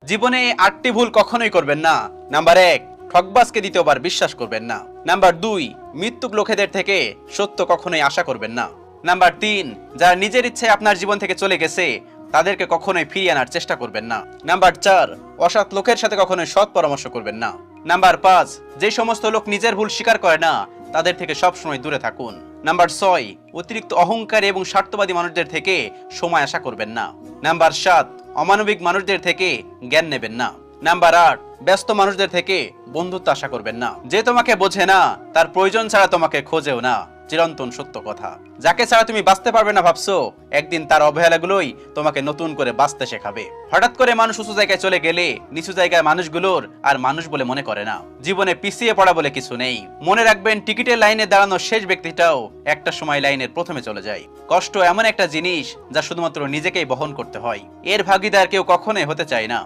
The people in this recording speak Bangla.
জীবনে এই 8টি ভুল কখনোই করবেন না। নাম্বার 1, ঠকবাজকে দ্বিতীয়বার বিশ্বাস করবেন না। নাম্বার 2, মৃত্যুক লোকেদের থেকে সত্য কখনোই আশা করবেন না। নাম্বার 3, যারা নিজের ইচ্ছায় আপনার জীবন থেকে চলে গেছে তাদেরকে কখনোই ফিরিয়ে আনার চেষ্টা করবেন না। নাম্বার 4, অসৎ লোকের সাথে কখনোই সৎ পরামর্শ করবেন না। নাম্বার 5, যে সমস্ত লোক নিজের ভুল স্বীকার করে না তাদের থেকে সবসময় দূরে থাকুন। নাম্বার 6, অতিরিক্ত অহংকারী এবং স্বার্থবাদী মানুষদের থেকে সময় আশা করবেন না। নাম্বার 7, অমানবিক মানুষদের থেকে জ্ঞান নেবেন না। নাম্বার 8, ব্যস্ত মানুষদের থেকে বন্ধুত্ব আশা করবেন না। যে তোমাকে বোঝে না তার প্রয়োজন ছাড়া তোমাকে খোঁজেও না, চিরন্তন সত্য কথা। যাকে ছাড়া তুমি বাঁচতে পারবে না ভাবছো, একদিন তার অবহেলাগুলোই তোমাকে নতুন করে বাঁচতে শেখাবে। হঠাৎ করে মানুষ উঁচু জায়গায় চলে গেলে নিচু জায়গায় মানুষগুলোর আর মানুষ বলে মনে করে না। জীবনে পিছিয়ে পড়া বলে কিছু নেই। মনে রাখবেন, টিকিটের লাইনে দাঁড়ানো শেষ ব্যক্তিটাও একটা সময় লাইনের প্রথমে চলে যায়। কষ্ট এমন একটা জিনিস যা শুধুমাত্র নিজেকেই বহন করতে হয়। এর ভাগিদার কেউ কখনোই হতে চায় না।